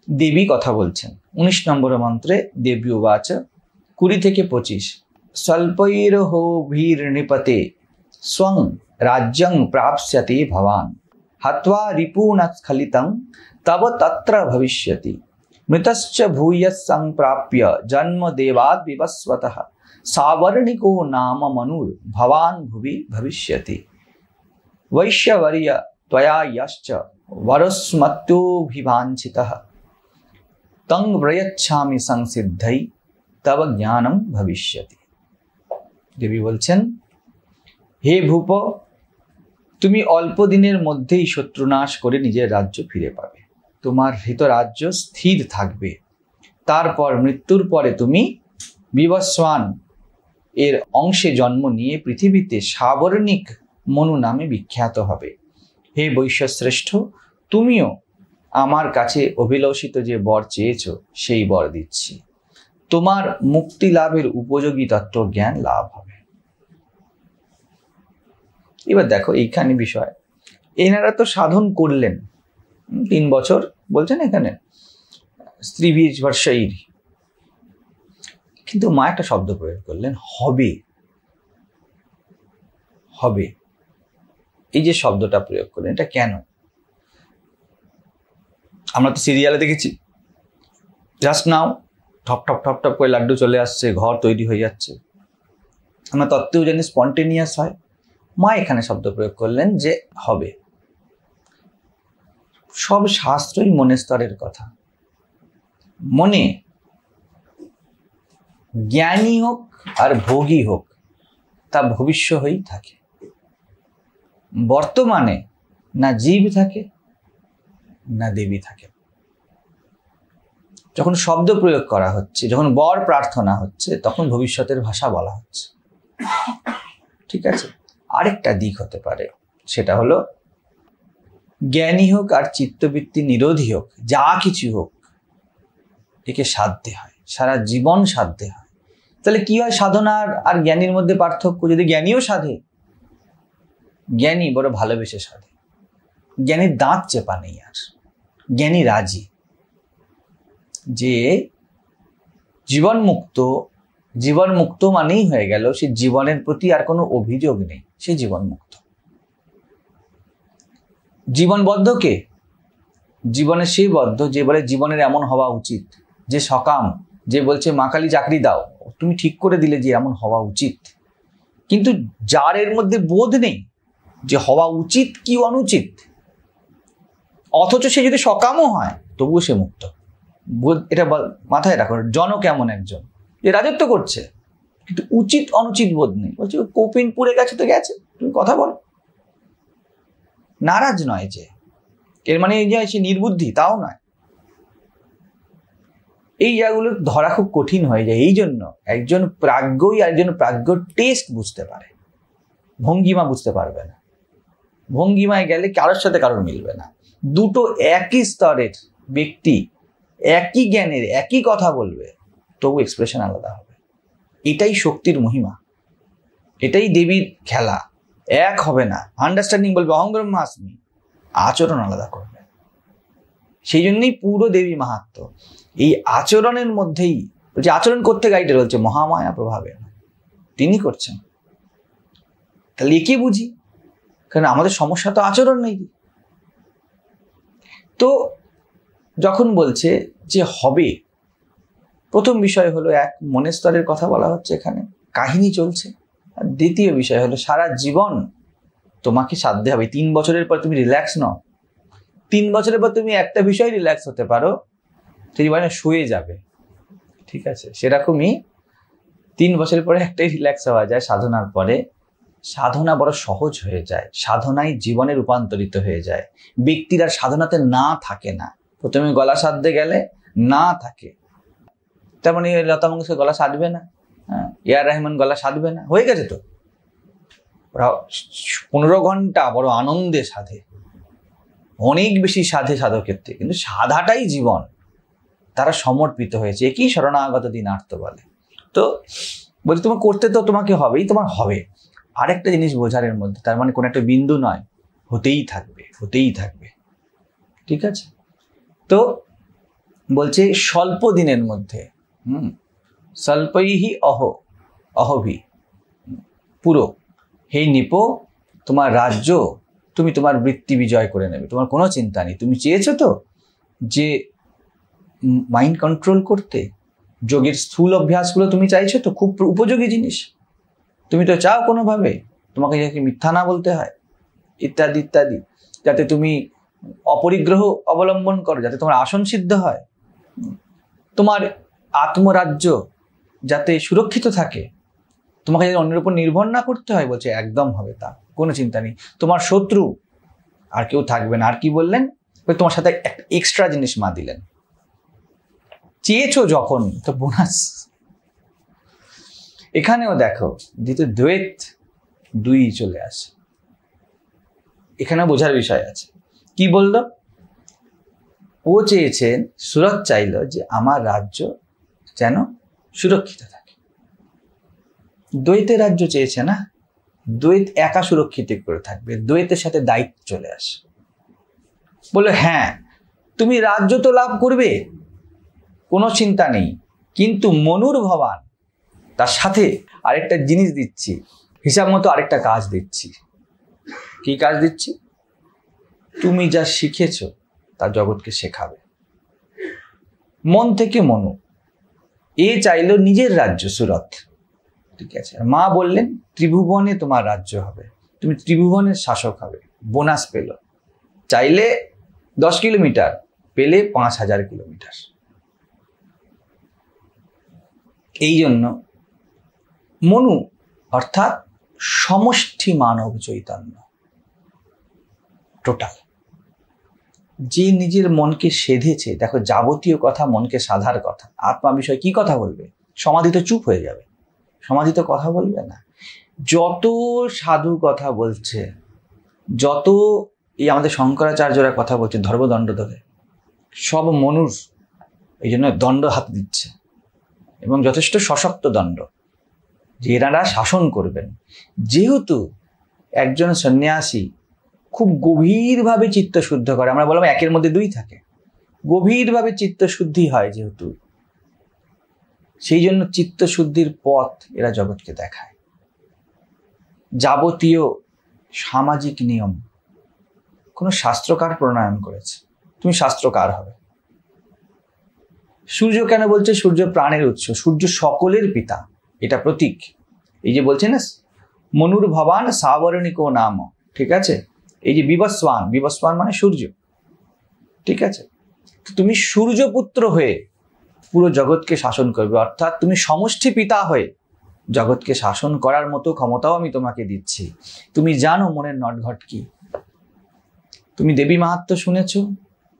দেবী কথা বলছেন 19 নম্বর মন্ত্রে। দেবী উবাচ 20 থেকে 25 স্বল্পৈর্হোভির্নিপতে স্বং রাজ্যং প্রাপ্স্যতি ভবান হত্বা রিপুন স্খলিতং তব তত্র ভবিষ্যতি মৃতশ্চ ভূয়ঃ সংপ্রাপ্য জন্ম দেবাদ বিবস্বতঃ সাবর্ণিকো নাম মনুর ভবান ভুবি ভবিষ্যতি वैश्यवर्य त्वया यश्च वरस्मत्योभिवाञ्छितः तं प्रयच्छामि संसिद्धै तव ज्ञानम भविष्यति। দেবী বলছেন, হে ভূপ, তুমি অল্প দিনের মধ্যেই শত্রুনাশ করে নিজের রাজ্য ফিরে পাবে, তোমার হৃত রাজ্য স্থির থাকবে। তারপর মৃত্যুর পরে তুমি বিবস্বান এর অংশে জন্ম নিয়ে পৃথিবীতে সাবর্ণিক মনু নামে বিখ্যাত হবে। হে বৈশ্যশ্রেষ্ঠ, তুমিও আমার কাছে অভিলষিত যে বর চেয়েছ সেই বর দিচ্ছি, তোমার মুক্তি লাভের উপযোগী তত্ত্ব জ্ঞান লাভ হবে। এবার দেখো এইখানে বিষয়, এনারা তো সাধন করলেন 3 বছর বলছেন এখানে স্ত্রীবীজ বর্ষাইর, কিন্তু মা একটা শব্দ প্রয়োগ করলেন, হবে। হবে এই যে শব্দটা প্রয়োগ করলেন, এটা কেন? আমরা তো সিরিয়ালে দেখেছি জাস্ট নাও ঠপ ঠপ ঠপ ঠপ করে লাড্ডু চলে আসছে, ঘর তৈরি হয়ে যাচ্ছে। আমরা তত্ত্বেও জানি স্পন্টেনিয়াস হয়। মা এখানে শব্দ প্রয়োগ করলেন যে হবে। সব শাস্ত্রই মনের স্তরের কথা। মনে জ্ঞানী হোক আর ভোগী হোক, তা ভবিষ্য হয়েই থাকে। বর্তমানে না জীব থাকে না দেবী থাকে। যখন শব্দ প্রয়োগ করা হচ্ছে, যখন বর প্রার্থনা হচ্ছে, তখন ভবিষ্যতের ভাষা বলা হচ্ছে। ঠিক আছে, আরেকটা দিক হতে পারে, সেটা হলো জ্ঞানী হোক আর চিত্তবৃত্তি নিরোধী হোক, যা কিছু হোক, একে সাধ্যে হয়, সারা জীবন সাধ্যে হয়। তাহলে কি হয় সাধনার আর জ্ঞানীর মধ্যে পার্থক্য? যদি জ্ঞানীও সাধে, জ্ঞানী বড় ভালোবেসে সাধে, জ্ঞানীর দাঁত চেপা নেই, আর জ্ঞানী রাজি যে জীবন মুক্ত। জীবন মুক্ত মানেই হয়ে গেল সে জীবনের প্রতি আর কোনো অভিযোগ নেই, সে জীবন মুক্ত। জীবনবদ্ধ কে? জীবনে সেই বদ্ধ যে বলে জীবনের এমন হওয়া উচিত, যে সকাম, যে বলছে মা কালী চাকরি দাও, তুমি ঠিক করে দিলে যে এমন হওয়া উচিত। কিন্তু যার এর মধ্যে বোধ নেই যে হওয়া উচিত কি অনুচিত, অথচ সে যদি সকামও হয় তবুও সে মুক্ত। বোধ, এটা মাথায় রাখো। জনক এমন একজন যে রাজত্ব করছে, কিন্তু উচিত অনুচিত বোধ নেই। বলছে কপিন পুড়ে গেছে তো গেছে, তুমি কথা বল। নারাজ নয় যে, এর মানে এই যে সে নির্বুদ্ধি, তাও নয়। এই জায়গাগুলো ধরা খুব কঠিন হয়ে যায়। এই জন্য একজন প্রাজ্ঞই আর একজন প্রাজ্ঞ টেস্ট বুঝতে পারে, ভঙ্গিমা বুঝতে পারবে না। ভঙ্গিমায় গেলে কারোর সাথে কারোর মিলবে না। দুটো একই স্তরের ব্যক্তি একই জ্ঞানের একই কথা বলবে, তবু এক্সপ্রেশন আলাদা হবে। এটাই শক্তির মহিমা, এটাই দেবীর খেলা। এক হবে না। আন্ডারস্ট্যান্ডিং বলবে অহং ব্রহ্মাস্মি, আচরণ আলাদা করবে। সেই জন্যই পুরো দেবী মাহাত্ম্য এই আচরণের মধ্যেই। বলছে আচরণ করতে গাইডে বলছে মহামায়া প্রভাবে তিনি করছেন। তাহলে একে বুঝি, কারণ আমাদের সমস্যা তো আচরণ নেই। তো যখন বলছে যে হবে, প্রথম বিষয় হলো এক, মনের স্তরের কথা বলা হচ্ছে এখানে, কাহিনী চলছে। আর দ্বিতীয় বিষয় হলো সারা জীবন তোমাকে সাধ্যে হবে। 3 বছরের পর তুমি রিল্যাক্স নও। 3 বছরের পর তুমি একটা বিষয় রিল্যাক্স হতে পারো, সেই মানে শুয়ে যাবে। ঠিক আছে, সেরকমই 3 বছরের পরে একটাই রিল্যাক্স হওয়া যায়। সাধনার পরে সাধনা বড় সহজ হয়ে যায়, সাধনায় জীবনে রূপান্তরিত হয়ে যায়। ব্যক্তির আর সাধনাতে না থাকে না। প্রথমে গলা সাধতে গেলে না থাকে, তার মানে লতা মঙ্গেশকর গলা সাধবে না, এআর রহমান গলা সাধবে না, হয়ে গেছে তো। ওরা 15 ঘন্টা বড় আনন্দে সাধে, অনেক বেশি সাধে সাধকের থেকে, কিন্তু সাধাটাই জীবন। তারা সমর্পিত হয়েছে, একই শরণাগত দিনার্থ বলে। তো বলছি তোমার করতে তো তোমাকে হবেই, তোমার হবে। আরেকটা জিনিস বোঝার এর মধ্যে, তার মানে কোনো একটা বিন্দু নয়, হতেই থাকবে, হতেই থাকবে। ঠিক আছে, তো বলছে স্বল্প দিনের মধ্যে, স্বল্পইহি অহভি, পুরো, হে নিপ, তোমার রাজ্য তুমি তোমার বৃত্তি বিজয় করে নেবে, তোমার কোনো চিন্তা নেই। তুমি চেয়েছো তো যে মাইন্ড কন্ট্রোল করতে, যোগের স্থূল অভ্যাসগুলো তুমি চাইছো তো, খুব উপযোগী জিনিস। তুমি তো চাও কোনোভাবে তোমাকে যাতে মিথ্যা না বলতে হয়, ইত্যাদি ইত্যাদি, যাতে তুমি অপরিগ্রহ অবলম্বন করো, যাতে তোমার আসন সিদ্ধ হয়, তোমার আত্মরাজ্য যাতে সুরক্ষিত থাকে, তোমাকে যাতে অন্যের উপর নির্ভর না করতে হয়। বলছে একদম হবে, তা কোনো চিন্তা নেই। তোমার শত্রু আর কেউ থাকবে না। আর কি বললেন? তোমার সাথে একটা এক্সট্রা জিনিস মা দিলেন, চেয়েছো যখন তো বোনাস। এখানেও দেখো দ্বিতীয় দ্বৈত দুই চলে আসে, এখানে বোঝার বিষয় আছে। কি বললো? ও চেয়েছেন, সুরত চাইল যে আমার রাজ্য যেন সুরক্ষিত থাকে। দ্বৈতের রাজ্য চেয়েছে না, দ্বৈত একা সুরক্ষিত করে থাকবে, দ্বৈতের সাথে দায়িত্ব চলে আসে। বলে হ্যাঁ তুমি রাজ্য তো লাভ করবে, কোনো চিন্তা নেই, কিন্তু মনুর ভবান, তার সাথে আরেকটা জিনিস দিচ্ছি, হিসাব মতো আরেকটা কাজ দিচ্ছি। কি কাজ দিচ্ছি? তুমি যা শিখেছ তা জগৎকে শেখাবে। মন থেকে মনু এ চাইল নিজের রাজ্য সুরত, ঠিক আছে। মা বললেন ত্রিভুবনে তোমার রাজ্য হবে, তুমি ত্রিভুবনের শাসক হবে। বোনাস পেল, চাইলে 10 কিলোমিটার, পেলে 5000 কিলোমিটার। এই জন্য মনু অর্থাৎ সমষ্টি মানব চৈতন্য, টোটাল, যে নিজের মনকে সেধেছে। দেখো যাবতীয় কথা মনকে সাধার কথা, আত্মা বিষয় কি কথা বলবে? সমাধি তো চুপ হয়ে যাবে, সমাধি তো কথা বলবে না। যত সাধু কথা বলছে, যত এই আমাদের শঙ্করাচার্যরা কথা বলছে ধর্মদণ্ড ধরে, সব মনুর, এই জন্য দণ্ড হাত দিচ্ছে, এবং যথেষ্ট সশক্ত দণ্ড, যে এনারা শাসন করবেন। যেহেতু একজন সন্ন্যাসী খুব গভীরভাবে চিত্ত শুদ্ধ করে, আমরা বললাম একের মধ্যে দুই থাকে, গভীরভাবে চিত্ত শুদ্ধি হয় যেহেতু, সেই জন্য চিত্ত শুদ্ধির পথ এরা জগৎকে দেখায়। যাবতীয় সামাজিক নিয়ম কোনো শাস্ত্রকার প্রণয়ন করেছে, তুমি শাস্ত্রকার হবে। সূর্য কেন বলছে? সূর্য প্রাণের উৎস, সূর্য সকলের পিতা, এটা প্রতীক। এই যে বলছে না মনুর ভবান সাবরণিক নাম, ঠিক আছে। এই যে বিবস্বান, বিবস্বান মানে সূর্য, ঠিক আছে। তুমি সূর্যপুত্র হয়ে পুরো জগৎকে শাসন করবে, অর্থাৎ তুমি সমষ্টি পিতা হয়ে জগৎকে শাসন করার মতো ক্ষমতাও আমি তোমাকে দিচ্ছি। তুমি জানো মনের নটঘট কি, তুমি দেবী মাহাত্ম্য শুনেছো,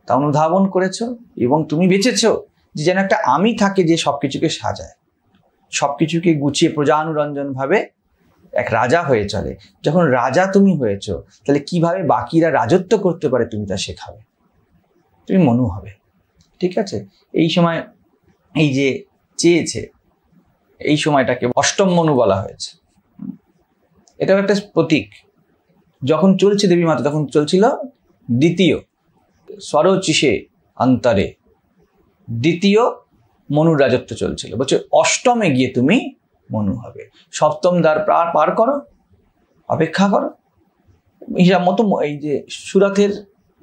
তা অনুধাবন করেছো, এবং তুমি বেঁচেছো যে যেন একটা আমি থাকে যে সবকিছুকে সাজায়, সবকিছুকে গুছিয়ে প্রজানুরঞ্জন ভাবে এক রাজা হয়ে চলে। যখন রাজা তুমি হয়েছো, তাহলে কিভাবে বাকিরা রাজত্ব করতে পারে তুমি তা শেখাবে, তুমি মনু হবে, ঠিক আছে। এই সময় এই যে চেয়েছে, এই সময়টাকে অষ্টম মনু বলা হয়েছে। এটাও একটা প্রতীক। যখন চলছে দেবী মাতা, তখন চলছিল দ্বিতীয় স্বরচিষে অন্তরে, দ্বিতীয় মনুর রাজত্ব চলছিল। বলছে অষ্টমে গিয়ে তুমি মনু হবে, সপ্তম দ্বার পার করো, অপেক্ষা করো, হিসাব মতো এই যে সুরথের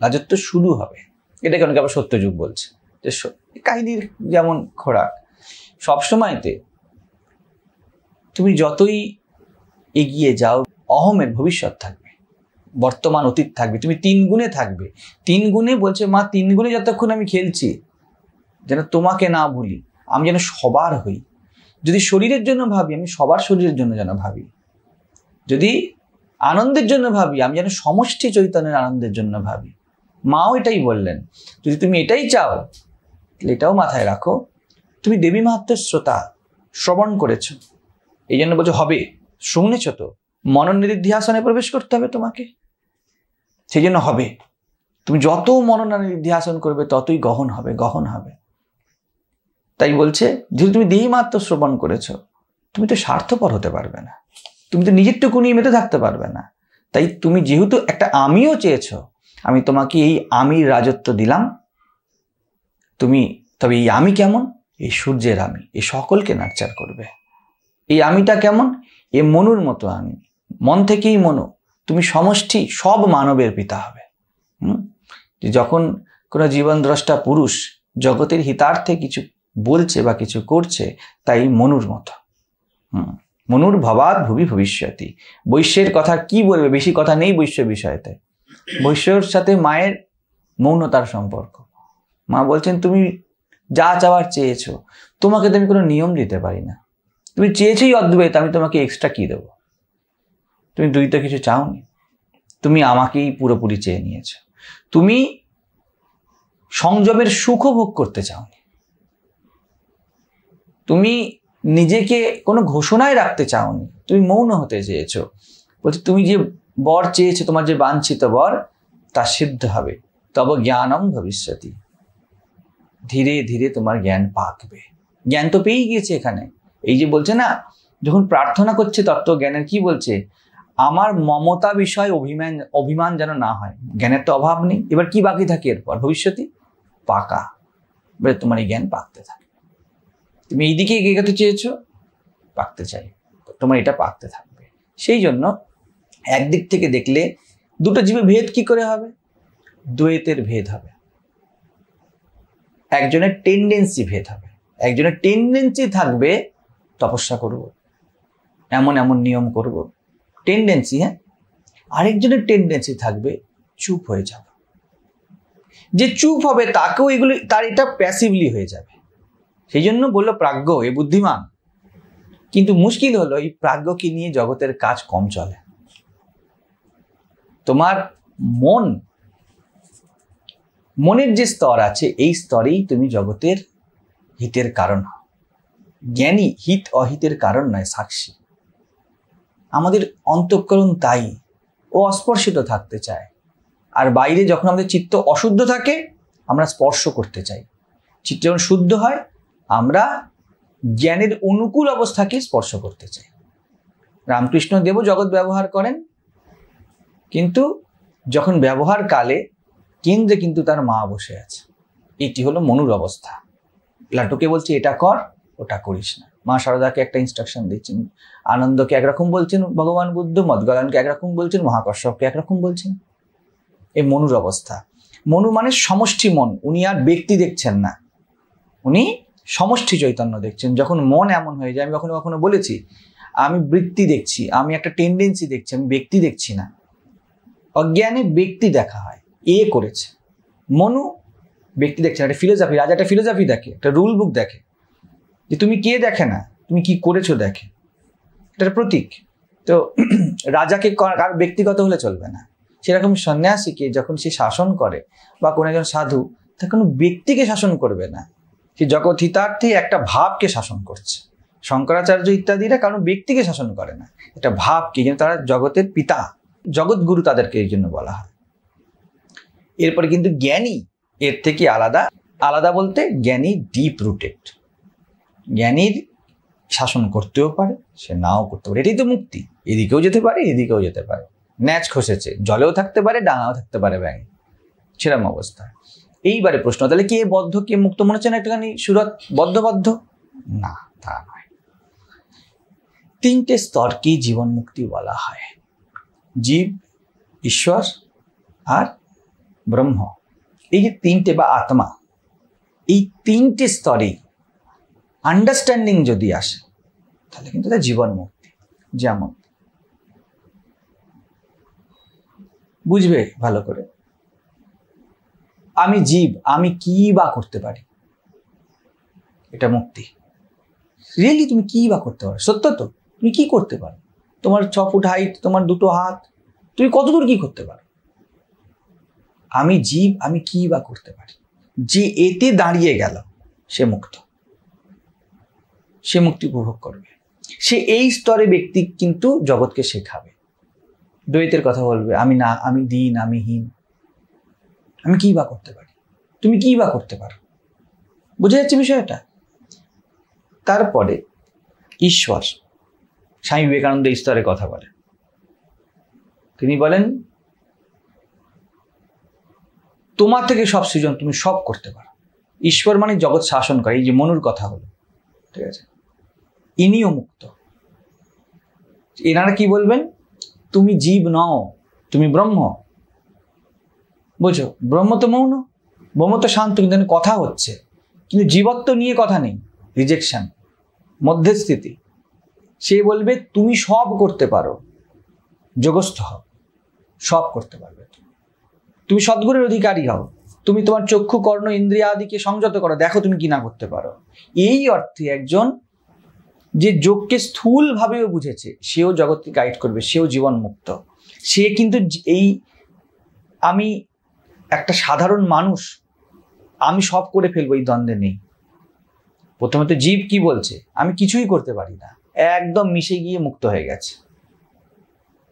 রাজত্ব শুরু হবে। এটাকে অনেকে আবার সত্যযুগ বলছে, যে কাহিনীর যেমন খোরাক। সবসময়তে তুমি যতই এগিয়ে যাও, অহমের ভবিষ্যৎ থাকবে, বর্তমান অতীত থাকবে, তুমি 3 গুণে থাকবে। 3 গুণে বলছে মা, 3 গুণে যতক্ষণ আমি খেলছি, যেন তোমাকে না ভুলি, আমি যেন সবার হই। যদি শরীরের জন্য ভাবি, আমি সবার শরীরের জন্য যেন ভাবি। যদি আনন্দের জন্য ভাবি, আমি যেন সমষ্টি চৈতন্যের আনন্দের জন্য ভাবি। মাও এটাই বললেন, যদি তুমি এটাই চাও, তাহলে এটাও মাথায় রাখো, তুমি দেবী মাহাত্ম্যের শ্রোতা, শ্রবণ করেছ, এই জন্য বলছো হবে, শুনেছ তো, মননিধিধ্যাসনে প্রবেশ করতে হবে তোমাকে, সেই জন্য হবে। তুমি যত মননিধিধ্যাসন করবে ততই গহন হবে, গহন হবে। তাই বলছে যেহেতু তুমি দেবী মাহাত্ম্য শ্রবণ করেছ, তুমি তো স্বার্থপর হতে পারবে না, তুমি তো নিজেরটুকু নিয়ে মেতে থাকতে পারবে না। তাই তুমি যেহেতু একটা আমিও চেয়েছ, আমি তোমাকে এই আমির রাজত্ব দিলাম, তুমি তবে এই আমি কেমন? এই সূর্যের আমি, এই সকলকে নার্চার করবে। এই আমিটা কেমন? এ মনুর মতো আমি, মন থেকেই মনু, তুমি সমষ্টি সব মানবের পিতা হবে। যখন কোনো জীবন দ্রষ্টা পুরুষ জগতের হিতার্থে কিছু বলছে বা কিছু করছে, তাই মনুর মতো। মনুর ভবাৎ ভুবি ভবিষ্যতি। বৈশ্যের কথা কি বলবে? বেশি কথা নেই বৈশ্য বিষয়তে। বৈশ্যর সাথে মায়ের মৌনতার সম্পর্ক। মা বলছেন তুমি যা চাওয়ার চেয়েছো, তোমাকে তো আমি কোনো নিয়ম দিতে পারি না। তুমি চেয়েছোই অদ্বৈত, আমি তোমাকে এক্সট্রা কি দেবো? তুমি দ্বৈত কিছু চাওনি, তুমি আমাকেই পুরোপুরি চেয়ে নিয়েছো। তুমি সংযমের সুখ ভোগ করতে চাওনি, তুমি নিজেকে কোনো ঘোষণায় রাখতে চাওনি, তুমি মৌন হতে চেয়েছো। বলছে তুমি যে বর চেয়েছো, তোমার যে বাঞ্ছিত বর, তা সিদ্ধ হবে। তব জ্ঞানম ভবিষ্যতি। ধীরে ধীরে তোমার জ্ঞান পাকবে। জ্ঞান তো পেয়েই গিয়েছে এখানে। এই যে বলছে না, যখন প্রার্থনা করছে তত্ত্বজ্ঞানের, কি বলছে? আমার মমতা বিষয় অভিমান যেন না হয়। জ্ঞানের তো অভাব নেই। এবার কি বাকি থাকে এরপর? ভবিষ্যতি পাকা। এবারে তোমার এই জ্ঞান পাকতে থাকে। তুমি এইদিকে এগোতে চেয়েছো, পাকতে চাই, তোমার এটা পাকতে থাকবে। সেই জন্য একদিক থেকে দেখলে দুটো জীবে ভেদ কি করে হবে? দ্বৈতের ভেদ হবে, একজনের টেন্ডেন্সি ভেদ হবে। একজনের টেন্ডেন্সি থাকবে তপস্যা করব, এমন এমন নিয়ম করব, টেন্ডেন্সি। হ্যাঁ, আরেকজনের টেন্ডেন্সি থাকবে চুপ হয়ে যাব। যে চুপ হবে তাকেও এগুলি, তার এটা প্যাসিভলি হয়ে যাবে। সেই জন্য বললো প্রাজ্ঞ এ বুদ্ধিমান। কিন্তু মুশকিল হলো এই প্রাজ্ঞকে নিয়ে জগতের কাজ কম চলে। তোমার মনের যে স্তর আছে, এই স্তরেই তুমি জগতের হিতের কারণ হও। জ্ঞানী হিত অহিতের কারণ নয়, সাক্ষী। আমাদের অন্তঃকরণ তাই, ও অস্পর্শিত থাকতে চায়। আর বাইরে যখন আমাদের চিত্ত অশুদ্ধ থাকে, আমরা স্পর্শ করতে চাই। চিত্ত যখন শুদ্ধ হয়, আমরা জ্ঞানের অনুকূল অবস্থাকে স্পর্শ করতে চাই। রামকৃষ্ণ দেবও জগৎ ব্যবহার করেন, কিন্তু যখন ব্যবহার কালে কেন্দ্রে কিন্তু তার মা বসে আছে। এটি হলো মনুর অবস্থা। লাটুকে বলছে এটা কর, ওটা করিস না। মা শারদাকে একটা ইনস্ট্রাকশন দিচ্ছেন, আনন্দকে একরকম বলছেন ভগবান বুদ্ধ, মদগলানকে একরকম বলছেন, মহাকর্ষককে একরকম বলছেন। এই মনুর অবস্থা। মনু মানে সমষ্টি মন। উনি আর ব্যক্তি দেখছেন না, উনি সমষ্টি চৈতন্য দেখছেন। যখন মন এমন হয়ে যায়, আমি কখনো কখনো বলেছি, আমি বৃত্তি দেখছি, আমি একটা টেন্ডেন্সি দেখছি, আমি ব্যক্তি দেখছি না। অজ্ঞানে ব্যক্তি দেখা হয়, এ করেছে। মনু ব্যক্তি দেখছে না, একটা ফিলোসফি। রাজা একটা ফিলোসফি দেখে, একটা রুল বুক দেখে, যে তুমি কে দেখে না, তুমি কি করেছো দেখে। এটার প্রতীক। তো রাজাকে কার ব্যক্তিগত হলে চলবে না। সেরকম সন্ন্যাসীকে যখন সে শাসন করে, বা কোনো একজন সাধু, তা কোনো ব্যক্তিকে শাসন করবে না। সে জগৎ হিতার্থে একটা ভাবকে শাসন করছে। শঙ্করাচার্য ইত্যাদিরা কারণ ব্যক্তিকে শাসন করে না, একটা ভাবকে, যেন তারা জগতের পিতা, জগৎগুরু তাদেরকে এই জন্য বলা হয়। এরপরে কিন্তু জ্ঞানী এর থেকে আলাদা। আলাদা বলতে জ্ঞানী ডিপ রুটেড। জ্ঞানীর শাসন করতেও পারে, সে নাও করতে পারে। এটাই তো মুক্তি। এদিকেও যেতে পারে, এদিকেও যেতে পারে। ন্যাচ খসেছে, জলেও থাকতে পারে, ডাঙাও থাকতে পারে ব্যাঙ, সেরকম অবস্থা। এইবারে প্রশ্ন, তাহলে কে বদ্ধ কে মুক্ত? মনে হচ্ছে না একটুখানি সুরত বদ্ধ? না, তা নয়। তিনটে স্তরকেই জীবন মুক্তি বলা হয়। জীব, ঈশ্বর আর ব্রহ্ম। এই যে তিনটে, বা আত্মা, এই তিনটে স্তরেই আন্ডারস্ট্যান্ডিং যদি আসে, তাহলে কিন্তু এটা জীবন মুক্তি। যেমন বুঝবে ভালো করে, আমি জীব, আমি কি বা করতে পারি, এটা মুক্তি। রিয়েলি তুমি কি বা করতে পারো? সত্য তো, তুমি কি করতে পারো? তোমার 6 ফুট হাইট, তোমার 2টো হাত, তুমি কতদূর কি করতে পারো? আমি জীব, আমি কি বা করতে পারি, যে এতে দাঁড়িয়ে গেল, সে মুক্ত। সে মুক্তি উপভোগ করবে। সে এই স্তরে ব্যক্তি কিন্তু জগৎকে শেখাবে। দ্বৈতের কথা বলবে, আমি না, আমি দীন, আমি হীন, আমি কি বা করতে পারি, তুমি কি বা করতে পারো। বুঝে যাচ্ছে বিষয়টা? তারপরে ঈশ্বর, স্বামী বিবেকানন্দ এই স্তরে কথা বলেন। তিনি বলেন, তোমার থেকে সব সৃজন, তুমি সব করতে পারো। ঈশ্বর মানে জগৎ শাসন করে, এই যে মনুর কথা হলো, ঠিক আছে, ইনিও মুক্ত। এনারা কি বলবেন? তুমি জীব নও, তুমি ব্রহ্ম। বুঝো, ব্রহ্ম তো মৌন, ব্রহ্ম তো শান্ত, কিন্তু কথা হচ্ছে, কিন্তু জীবত্ব নিয়ে কথা নেই, রিজেকশন, মধ্যস্থিতি। সে বলবে তুমি সব করতে পারো, যোগস্থ হও, সব করতে পারবে, তুমি সদ্গুণের অধিকারী হও, তুমি তোমার চক্ষু কর্ণ ইন্দ্রিয় আদিকে সংযত করো, দেখো তুমি কি না করতে পারো। এই অর্থে একজন যে যোগকে স্থূল ভাবেও বুঝেছে, সেও জগৎকে গাইড করবে, সেও জীবন মুক্ত। সে কিন্তু এই আমি একটা সাধারণ মানুষ, আমি সব করে ফেলবো, এই দ্বন্দ্বে নেই। প্রথমে তো জীব কি বলছে? আমি কিছুই করতে পারি না, একদম মিশে গিয়ে মুক্ত হয়ে গেছে,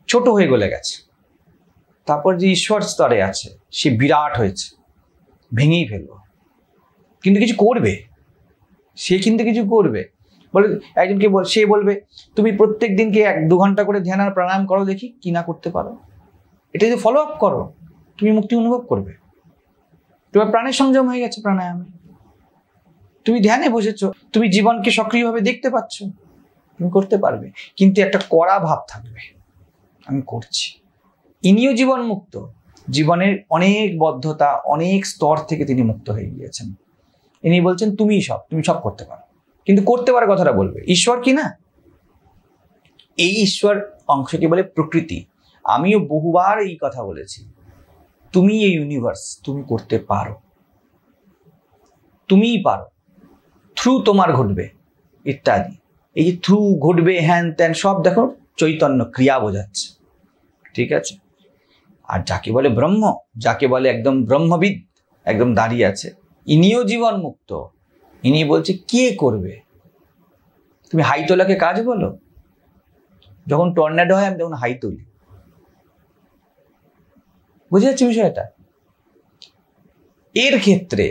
ছোট হয়ে গলে গেছে। তারপর যে ঈশ্বর স্তরে আছে, সে বিরাট হয়েছে, ভেঙেই ফেলবো, কিন্তু কিছু করবে, সে কিন্তু কিছু করবে। বলে একজনকে সে বলবে তুমি প্রত্যেক দিনকে 1-2 ঘন্টা করে ধ্যান আর প্রাণায়াম করো, দেখি কি না করতে পারো। এটা যদি ফলো আপ করো, তুমি মুক্তি অনুভব করবে। তোমার প্রাণের সংযম হয়ে গেছে প্রাণায়ামে, তুমি ধ্যানে বসেছো, তুমি জীবনকে সক্রিয়ভাবে দেখতে পাচ্ছ, তুমি করতে পারবে, কিন্তু একটা কড়া ভাব থাকবে, আমি করছি। ইনিও জীবন মুক্ত, জীবনের অনেক বদ্ধতা, অনেক স্তর থেকে তিনি মুক্ত হয়ে গিয়েছেন। ইনি বলছেন তুমি সব করতে পারো, কিন্তু করতে পারার কথাটা বলবে। ঈশ্বর কি না, এই ঈশ্বর অংশকে বলে প্রকৃতি। আমিও বহুবার এই কথা বলেছি, তুমি এই ইউনিভার্স, তুমি করতে পারো, তুমিই পারো, থ্রু তোমার ঘটবে ইত্যাদি। এই যে থ্রু ঘটবে, হ্যান ত্যান সব দেখো চৈতন্য ক্রিয়া বোঝাচ্ছে, ঠিক আছে। আর যাকে বলে ব্রহ্ম, যাকে বলে একদম ব্রহ্মবিদ, একদম দাঁড়িয়ে আছে, ইনিও জীবন মুক্ত। ইনি বলছে কে করবে? তুমি হাই তোলাকে কাজ বলো? যখন টর্নেডো হয় আমি তখন হাই তুলি, বুঝে যাচ্ছে বিষয়টা। এর ক্ষেত্রে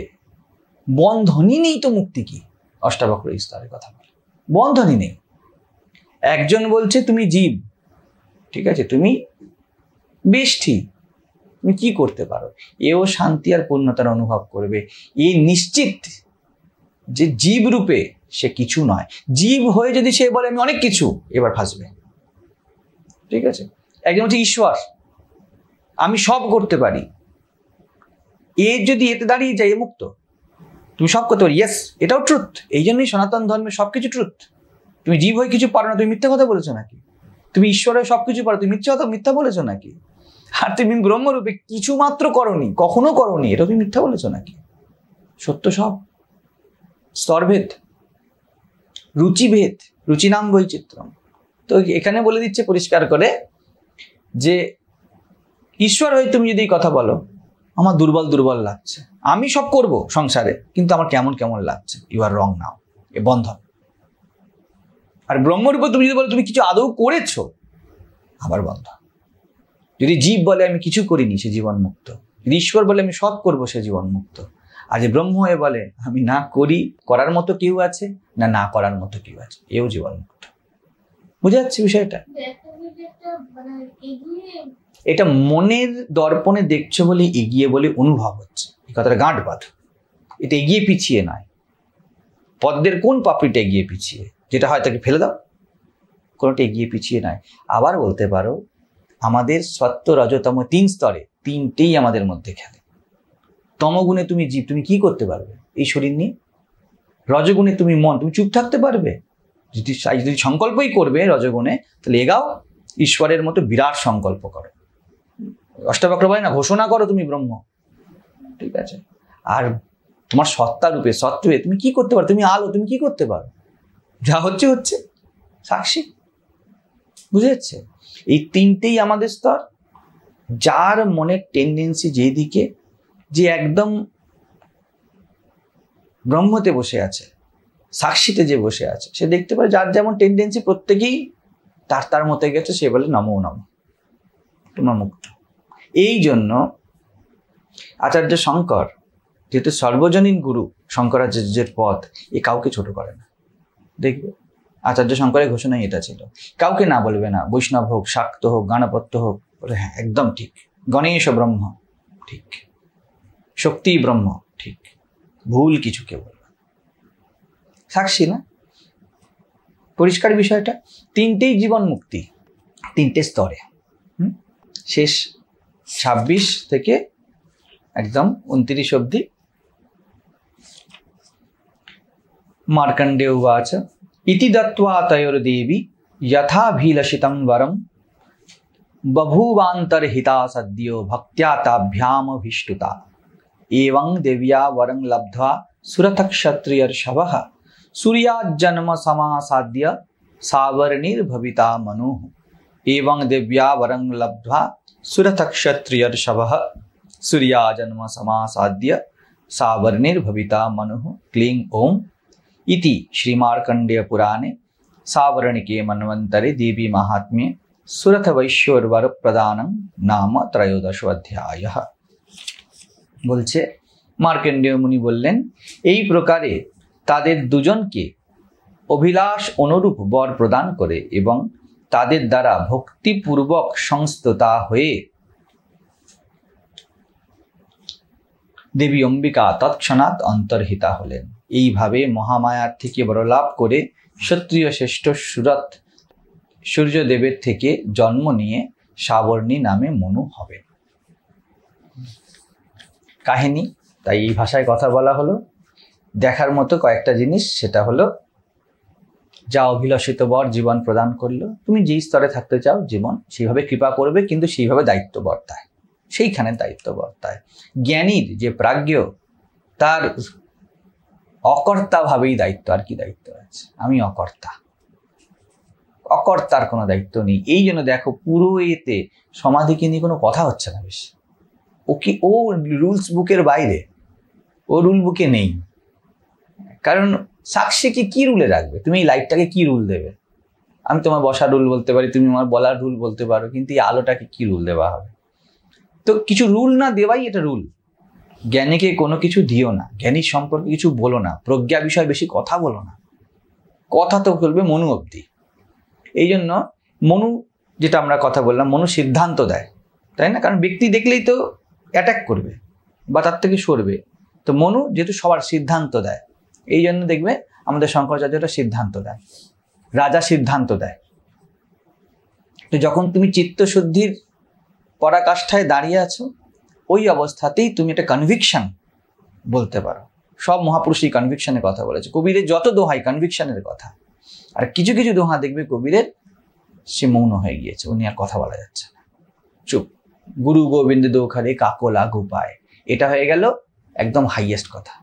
বন্ধনই নেই তো মুক্তি কি? অষ্টাবক্র স্তরের কথা বলে বন্ধনই নেই। একজন বলছে তুমি জীব, ঠিক আছে, তুমি বেষ্টি, তুমি কি করতে পারো, এও শান্তি আর পূর্ণতার অনুভব করবে। এ নিশ্চিত যে জীব রূপে সে কিছু নয়। জীব হয়ে যদি সে বলে আমি অনেক কিছু, এবার ফাঁসবে, ঠিক আছে। একজন হচ্ছে ঈশ্বর, আমি সব করতে পারি, এর যদি এতে দাঁড়িয়ে যায়, এ মুক্ত, তুমি সব করতে পারো, ইয়েস, এটাও ট্রুথ। এই জন্যই সনাতন ধর্মে সবকিছু ট্রুথ। তুমি জীব হয়ে কিছু পারো না, তুমি মিথ্যা কথা বলেছো নাকি? তুমি ঈশ্বর হয়ে সবকিছু পারো, তুমি মিথ্যা বলেছো নাকি? আর তুমি ব্রহ্মরূপে কিছু মাত্র করনি, কখনো করনি, এটা তুমি মিথ্যা বলেছো নাকি? সত্য সব। স্তরভেদ, রুচিভেদ, রুচিনাম বৈচিত্র্যম। তো এখানে বলে দিচ্ছে পরিষ্কার করে যে ঈশ্বর হয়ে তুমি যদি কথা বলো, আমার দুর্বল লাগছে, আমি সব করব সংসারে, কিন্তু আমার কেমন লাগছে, ইউ আর রং নাও, এ বন্ধন। আর ব্রহ্মরূপে তুমি যদি বলো তুমি কিছু আদৌ করেছো, আবার বন্ধন। যদি জীব বলে আমি কিছু করিনি, সে জীবন মুক্ত। যদি ঈশ্বর বলে আমি সব করবো, সে জীবন মুক্ত। আর যে ব্রহ্ম হয়ে বলে আমি না করি, করার মতো কেউ আছে না, না করার মতো কেউ আছে, এও জীবন মুক্ত। বুঝে যাচ্ছে বিষয়টা? এটা মনের দর্পণে দেখছো বলে এগিয়ে বলে অনুভব হচ্ছে, এই কথাটা গাঁট বাঁধ। এটা এগিয়ে পিছিয়ে নয়। পদ্মের কোন পাপড়িটা এগিয়ে পিছিয়ে? যেটা হয় তাকে ফেলে দাও, কোনটা এগিয়ে পিছিয়ে নয়। আবার বলতে পারো আমাদের সত্য রজতম 3 স্তরে, 3টেই আমাদের মধ্যে খেলে। তমগুণে তুমি জীব, তুমি কি করতে পারবে এই শরীর নিয়ে? রজগুণে তুমি মন, তুমি চুপ থাকতে পারবে? যদি সংকল্পই করবে রজগুণে, তাহলে এগাও ঈশ্বরের মতো বিরাট সংকল্প করো। অষ্টাবক্র বলে না, ঘোষণা করো তুমি ব্রহ্ম, ঠিক আছে। আর তোমার সত্তা রূপে, সত্ত্বে তুমি কি করতে পারো? তুমি আলো, তুমি কি করতে পারো? যা হচ্ছে সাক্ষী। বুঝে যাচ্ছে? এই 3টেই আমাদের স্তর। যার মনের টেন্ডেন্সি যেদিকে, যে একদম ব্রহ্মতে বসে আছে, সাক্ষীতে যে বসে আছে, সে দেখতে পারে যার যেমন টেন্ডেন্সি, প্রত্যেকেই তার মতে গেছে, সে বলে নমো নম, তোমার মুক্ত। এই জন্য আচার্য শঙ্কর, যেহেতু সর্বজনীন গুরু, শঙ্করাচার্যের পথ এ কাউকে ছোট করে না। দেখবে আচার্য শঙ্করের ঘোষণাই এটা ছিল, কাউকে না বলবে না, বৈষ্ণব হোক, শাক্ত হোক, গাণপত্য হোক, বলে হ্যাঁ একদম ঠিক, গণেশ ব্রহ্ম ঠিক, শক্তি ব্রহ্ম ঠিক, ভুল কিছুকে বলবে। সাক্ষী না, পরিষ্কার বিষয়টা। তিনটেই জীবন মুক্তি, তিনটে স্তরে। শেষ 26 থেকে একদম 29 অব্দি। মার্কণ্ডেয় উবাচ ইতি দত্ত্বা তয়োর্দেবী যথাভিলষিतं বরম বভূবান্তর্হিতা সদ্यो ভক্ত্যা তাভ্যামভীষ্টুতা एवं देव्या वरं लब्ध्वा सुरथक्षत्रियर्षभः सूर्याज्जन्म समासाद्य सावर्णिर्भविता मनुः एवं देव्या वरं लब्ध्वा सुरथक्षत्रियर्षभः सूर्याजन्म समासाद्य सावर्णिर्भविता मनुः क्लीं ओम इति श्रीमार्कण्डेय पुराणे सावर्णिके मन्वन्तरे देवी महात्म्ये सुरथ वैश्योर्वर प्रदानं नाम 13 अध्यायः। বলছে মার্কণ্ডেয় মুনি বললেন, এই প্রকারে তাদের দুজনকে অভিলাষ অনুরূপ বর প্রদান করে এবং তাদের দ্বারা ভক্তিপূর্বক সংস্তুতা হয়ে দেবী অম্বিকা তৎক্ষণাৎ অন্তর্হিতা হলেন। এইভাবে মহামায়ার থেকে বরলাভ করে ক্ষত্রিয় শ্রেষ্ঠ সুরথ সূর্যদেবের থেকে জন্ম নিয়ে সাবর্ণী নামে মনু হবে। কাহিনী, তাই এই ভাষায় কথা বলা হলো। দেখার মতো কয়েকটা জিনিস, সেটা হলো যা অভিলষিত বর জীবন প্রদান করলো, তুমি যেই স্তরে থাকতে চাও জীবন সেইভাবে কৃপা করবে, কিন্তু সেইভাবে দায়িত্ব বর্তায়, সেইখানে দায়িত্ব বর্তায়। জ্ঞানীর যে প্রাজ্ঞ, তার অকর্তা ভাবেই দায়িত্ব, আর কি দায়িত্ব আছে? আমি অকর্তা, অকর্তার কোনো দায়িত্ব নেই। এই জন্য দেখো পুরো এতে সমাধিকে নিয়ে কোনো কথা হচ্ছে না বেশি। ও রুলস বুকের বাইরে, ও রুল বুকে নেই। কারণ সাক্ষীকে কি রুলে রাখবে? তুমি এই লাইটটাকে কি রুল দেবে? আমি তোমার বসার রুল বলতে পারি, তুমি আমার বলার রুল বলতে পারো, কিন্তু এই আলোটাকে কি রুল দেওয়া হবে? তো কিছু রুল না দেওয়াই এটা রুল। জ্ঞানীকে কোনো কিছু দিও না, জ্ঞানীর সম্পর্কে কিছু বলো না, প্রজ্ঞা বিষয়ে বেশি কথা বলো না। কথা তো বলবে মনু অবধি। এই জন্য মনু, যেটা আমরা কথা বললাম, মনু সিদ্ধান্ত দেয়, তাই না? কারণ ব্যক্তি দেখলেই তো অ্যাটাক করবে বা তার থেকে সরবে। তো মনু যেহেতু সবার সিদ্ধান্ত দেয়, এই জন্য দেখবে আমাদের শঙ্করাচার্যরা সিদ্ধান্ত দেয়, রাজা সিদ্ধান্ত দেয়। তো যখন তুমি চিত্তশুদ্ধির পরাকাষ্ঠায় দাঁড়িয়ে আছো, ওই অবস্থাতেই তুমি একটা কনভিকশন বলতে পারো। সব মহাপুরুষই কনভিকশনের কথা বলেছে। কবিরের যত দোহাই কনভিকশনের কথা, আর কিছু কিছু দোহা দেখবে কবিরের সে মৌন হয়ে গিয়েছে, উনি আর কথা বলা যাচ্ছে না, চুপ। গুরু গোবিন্দ দোখারে কাকলা গোপায়, এটা হয়ে গেল একদম হাইয়েস্ট কথা।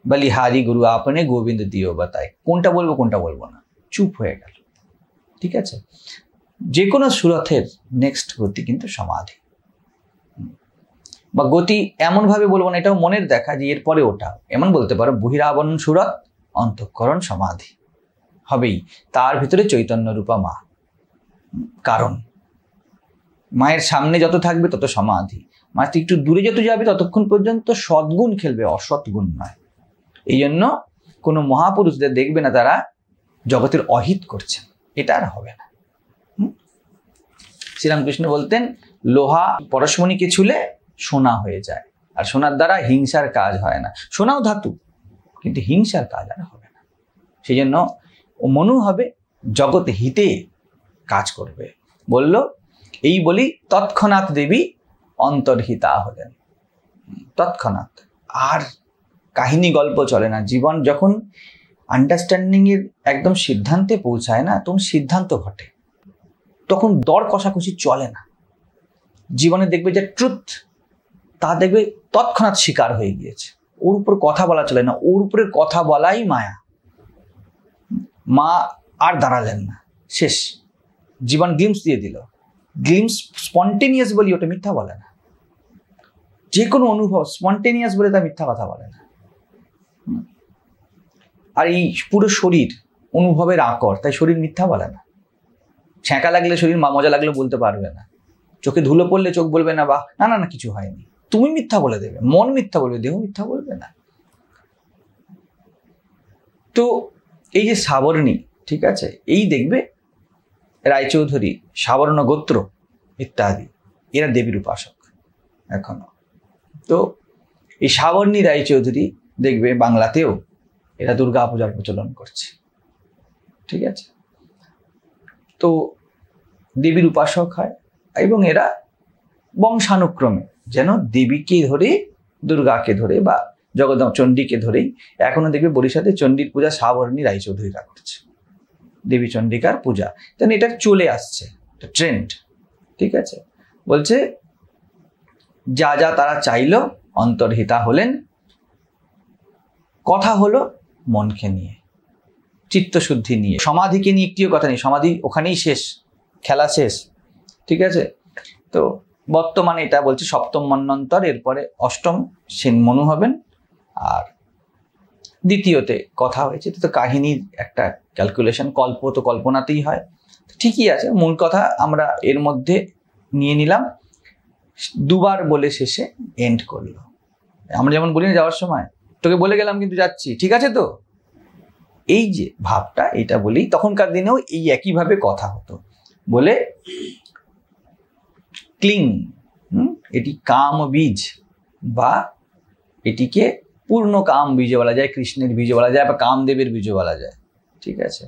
বলিহারি গুরু আপনে গোবিন্দ দিও বাতায়, কোনটা বলবো কোনটা বলবো না, চুপ হয়ে গেল। ঠিক আছে? যে কোনো সুরথের নেক্সট গতি কিন্তু সমাধি, বা গতি এমন ভাবে বলবো না, এটাও মনের দেখা যে এরপরে ওটা, এমন বলতে পারো বহিরাবরণ সুরথ, অন্তঃকরণ সমাধি হবেই। তার ভিতরে চৈতন্য রূপা মা। কারণ মায়ের সামনে যত থাকবে তত সমাধি, মায়ের একটু দূরে যত যাবে ততক্ষণ পর্যন্ত সদ্গুণ খেলবে, অসৎ গুণ নয়। এই জন্য কোনো মহাপুরুষদের দেখবে না তারা জগতের অহিত করছেন, এটা আর হবে না। শ্রীরামকৃষ্ণ বলতেন, লোহা পরশমণিকে ছুলে সোনা হয়ে যায়, আর সোনার দ্বারা হিংসার কাজ হয় না। সোনাও ধাতু, কিন্তু হিংসার কাজ আর হবে না। সেই জন্য ও মনু হবে, জগৎ হিতে কাজ করবে। বলল, এই বলি তৎক্ষণাৎ দেবী অন্তর্হিতা হলেন। তৎক্ষণাৎ, আর কাহিনী গল্প চলে না। জীবন যখন আন্ডারস্ট্যান্ডিং এর একদম সিদ্ধান্তে পৌঁছায় না, তখন সিদ্ধান্ত ঘটে, তখন দর কষাকষি চলে না। জীবনে দেখবে যে ট্রুথ, তা দেখবে তৎক্ষণাৎ স্বীকার হয়ে গিয়েছে। ওর উপর কথা বলা চলে না, ওর উপরে কথা বলাই মায়া। মা আর দাঁড়ালেন না, শেষ। জীবন গ্লিমস দিয়ে দিল। গ্লিমস স্পন্টেনিয়াস বলি, ওটা মিথ্যা বলে না। যে কোনো অনুভব স্পন্টেনিয়াস বলে তা মিথ্যা কথা বলে না। আর এই পুরো শরীর অনুভবের আকর, তাই শরীর মিথ্যা বলে না। ছ্যাঁকা লাগলে শরীর, মজা লাগলে বলতে পারবে না। চোখে ধুলো পড়লে চোখ বলবে না বা না না না কিছু হয়নি। তুমি মিথ্যা বলে দেবে, মন মিথ্যা বলবে, দেহ মিথ্যা বলবে না। তো এই যে সাবর্ণী, ঠিক আছে, এই দেখবে রায়চৌধুরী, সাবর্ণ গোত্র ইত্যাদি, এরা দেবীর উপাসক এখনো। তো এই সাবর্ণী রায়চৌধুরী দেখবে বাংলাতেও এরা দুর্গা পূজার প্রচলন করছে, ঠিক আছে। তো দেবীর উপাসক হয় এবং এরা বংশানুক্রমে যেন দেবীকে ধরে, দুর্গাকে ধরে বা জগদ্দম্বা চণ্ডীকে ধরেই এখনো দেখবে বরিশালে চণ্ডীর পূজা সাবর্ণী রায়চৌধুরীরা করছে, দেবী চণ্ডিকার পূজা। তেমন এটা চলে আসছে, ট্রেন্ড, ঠিক আছে। বলছে যা যা তারা চাইলো অন্তর্হিতা হলেন, কথা হলো মনকে নিয়ে, চিত্তশুদ্ধি নিয়ে, সমাধিকে নিয়ে একটিও কথা নেই, সমাধি ওখানেই শেষ, খেলা শেষ, ঠিক আছে। তো বর্তমানে এটা বলছে সপ্তম মন্বন্তর, এরপরে অষ্টম সেন মনু হবেন, আর দ্বিতীয়তে কথা হয়েছে। তো কাহিনীর একটা ক্যালকুলেশন, কল্প তো কল্পনাতেই হয়, ঠিকই আছে। মূল কথা আমরা এর মধ্যে নিয়ে নিলাম, দুবার বলে শেষে এন্ড করলো। আমরা যেমন বলি না যাওয়ার সময়, তোকে বলে গেলাম কিন্তু যাচ্ছি, ঠিক আছে তো, এই যে ভাবটা, এটা বলি তখনকার দিনেও এই একইভাবে কথা হতো। বলে ক্লিং, এটি কাম বীজ, বা এটিকে পূর্ণ কাম বীজ বলা যায়, কৃষ্ণের বীজ বলা যায়, বা কামদেবের বীজ বলা যায়, ঠিক আছে।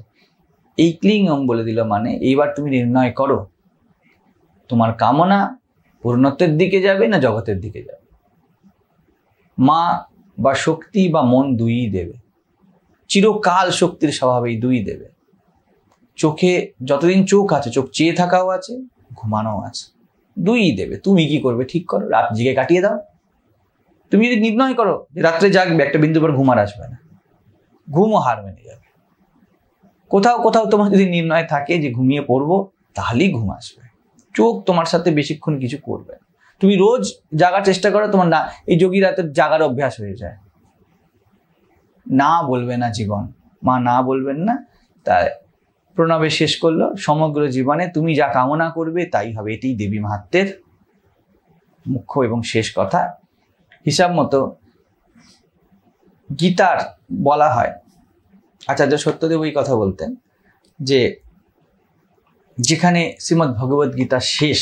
এই ক্লিং বলে দিল মানে এইবার তুমি নির্ণয় করো তোমার কামনা পূর্ণত্বের দিকে যাবে না জগতের দিকে যাবে। মা বা শক্তি বা মন দুইই দেবে, চিরকাল শক্তির স্বভাবেই দুই দেবে। চোখে যতদিন চোখ আছে, চোখ চেয়ে থাকাও আছে, ঘুমানোও আছে, দুই দেবে। তুমি কি করবে ঠিক করো, রাত জেগে কাটিয়ে দাও। তুমি যদি নির্ণয় করো যে রাত্রে জাগবে, একটা বিন্দু পর ঘুমার আসবে না, ঘুমও হার মেনে যাবে। কোথাও কোথাও তোমার যদি নির্ণয় থাকে যে ঘুমিয়ে পড়বো, তাহলেই ঘুম আসবে। চোখ তোমার সাথে বেশিক্ষণ কিছু করবে না। তুমি রোজ জাগার চেষ্টা করো, তোমার না এই যোগী রাতের জাগার অভ্যাস হয়ে যায়। না বলবে না জীবন, মা না বলবেন না। তাই প্রণবে শেষ করলো, সমগ্র জীবনে তুমি যা কামনা করবে তাই হবে, এটি দেবী মাহাত্ম্যের মুখ্য এবং শেষ কথা। হিসাব মতো গীতার বলা হয়, আচার্য সত্যদেব এই কথা বলতেন যে যেখানে শ্রীমদ্ ভগবদ গীতা শেষ,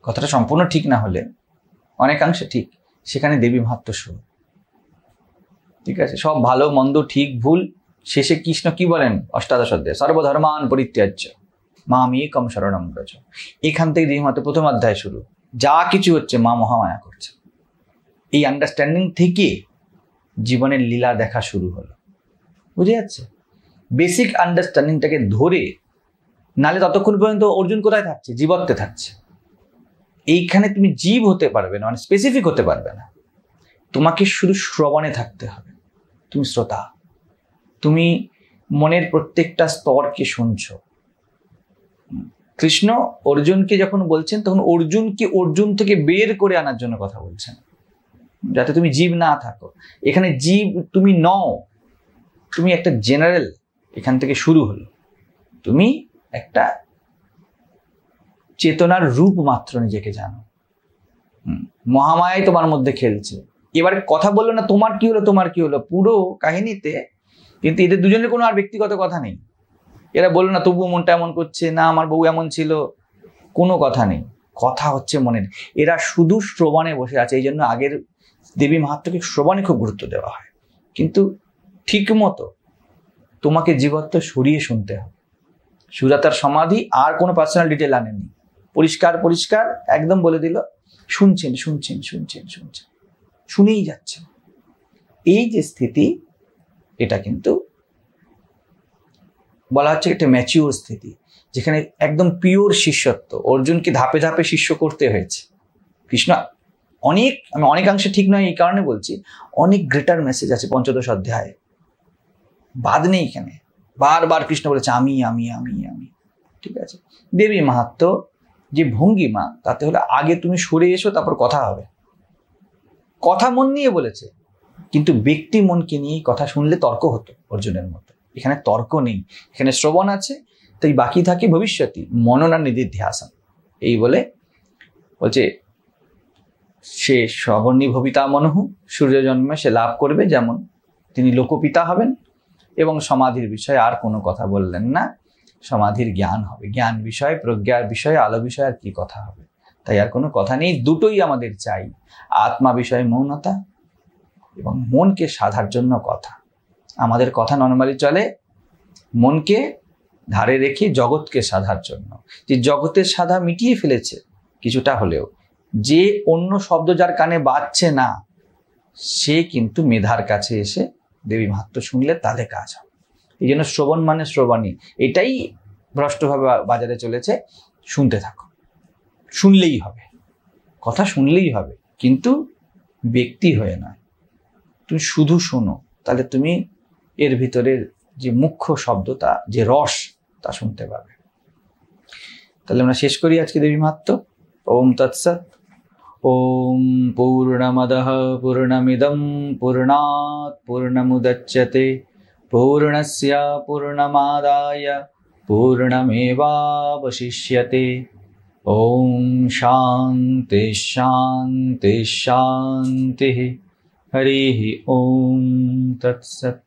কথাটা সম্পূর্ণ ঠিক না হলে অনেকাংশে ঠিক, সেখানে দেবী মাহাত্ম্য শুরু, ঠিক আছে। সব ভালো মন্দ ঠিক ভুল শেষে কৃষ্ণ কি বলেন অষ্টাদশ অধ্যায়, সর্বধর্মান পরিত্যাজ্য মাম একম শরণম ব্রজ। এখান থেকে দেবী মাহাত্ম্য প্রথম অধ্যায় শুরু, যা কিছু হচ্ছে মা মহামায়া করছে। এই আন্ডারস্ট্যান্ডিং থেকে জীবনের লীলা দেখা শুরু হলো, বুঝে যাচ্ছে। বেসিক আন্ডারস্ট্যান্ডিংটাকে ধরে, নালে ততক্ষণ পর্যন্ত অর্জুন কোথায় থাকছে, জীবত্বে থাকছে। এইখানে তুমি জীব হতে পারবে না, মানে স্পেসিফিক হতে পারবে না। তোমাকে শুধু শ্রবণে থাকতে হবে, তুমি শ্রোতা, তুমি মনের প্রত্যেকটা স্তরকে শুনছো। কৃষ্ণ অর্জুনকে যখন বলছেন তখন অর্জুনকে অর্জুন থেকে বের করে আনার জন্য কথা বলছেন, যাতে তুমি জীব না থাকো। এখানে জীব তুমি নও, তুমি একটা জেনারেল, এখান থেকে শুরু হলো। তুমি একটা চেতনার রূপ মাত্র নিজেকে জানো। মহামায়াই তোমার মধ্যে খেলছে। এবারে কথা বললো না তোমার কি হলো, তোমার কি হলো, পুরো কাহিনীতে কিন্তু এদের দুজনের কোনো আর ব্যক্তিগত কথা নেই। এরা বললো না তবুও মনটা এমন করছে, না আমার বউ এমন ছিল, কোনো কথা নেই। কথা হচ্ছে মনের। এরা শুধু শ্রবণে বসে আছে। এই জন্য আগের দেবী মাহাত্ম্যকে শ্রবণে খুব গুরুত্ব দেওয়া হয়, কিন্তু ঠিক মতো তোমাকে জীবত্ব সরিয়ে শুনতে হবে। সুজাতার সমাধি আর কোনো পার্সোনাল ডিটেল আনেনি, পরিষ্কার পরিষ্কার একদম বলে দিল, শুনছেন শুনছেন শুনছেন শুনছেন, শুনেই যাচ্ছেন। এই যে স্থিতি, এটা কিন্তু বলা হচ্ছে একটা ম্যাচিওর স্থিতি, যেখানে একদম পিওর শিষ্যত্ব। অর্জুনকে ধাপে ধাপে শিষ্য করতে হয়েছে। কৃষ্ণ অনেক, আমি অনেকাংশে ঠিক নয় এই কারণে বলছি, অনেক গ্রেটার মেসেজ আছে পঞ্চদশ অধ্যায়ে, বাদ নেই এখানে। বারবার কৃষ্ণ বলেছে আমি আমি আমি আমি, ঠিক আছে। দেবী মাহাত্ম্য যে ভঙ্গিমা, তাতে হলে আগে তুমি সরে এসো, তারপর কথা হবে। কথা মন নিয়ে বলেছে, কিন্তু ব্যক্তি মনকে নিয়েই কথা শুনলে তর্ক হতো অর্জুনের মতো। এখানে তর্ক নেই, এখানে শ্রবণ আছে। তাই বাকি থাকে ভবিষ্যৎ মনন আর নিদিধ্যাসন। এই বলে বলছে সে সবর্ণী ভবিতা মনহু, সূর্য জন্মে সে লাভ করবে, যেমন তিনি লোকপিতা হবেন। এবং সমাধির বিষয়ে আর কোনো কথা বললেন না। সমাধির জ্ঞান হবে, জ্ঞান বিষয়, প্রজ্ঞার বিষয়ে, আলো বিষয়ে আর কি কথা হবে। তাই আর কোনো কথা নেই। দুটোই আমাদের চাই, আত্মা বিষয়ে মৌনতা এবং মনকে সাধার জন্য কথা। আমাদের কথা নর্মালি চলে মনকে ধারে রেখে জগৎকে সাধার জন্য। যে জগতের সাধা মিটিয়ে ফেলেছে কিছুটা হলেও, যে অন্য শব্দ যার কানে বাজছে না, সে কিন্তু মেধার কাছে এসে দেবী মাহাত্ম্য শুনলে তাহলে কাজ হবে। এই জন্য শ্রবণ মানে শ্রবণী, এটাই ভ্রষ্টভাবে বাজারে চলেছে। শুনতে থাকো, শুনলেই হবে, কথা শুনলেই হবে, কিন্তু ব্যক্তি হয়ে নয়। তুমি শুধু শোনো, তাহলে তুমি এর ভিতরের যে মুখ্য শব্দটা, যে রস, তা শুনতে পাবে। তাহলে আমরা শেষ করি আজকে দেবী মাহাত্ম্য। ওম তৎসৎ। ওম পূর্ণমদঃ পূর্ণমিদং পূর্ণাৎ পূর্ণমুদচ্যতে পূর্ণস্য পূর্ণমাদায় পূর্ণমেবাবশিষ্যতে। ওম শান্তি শান্তি শান্তি। হরি ওম তৎসৎ।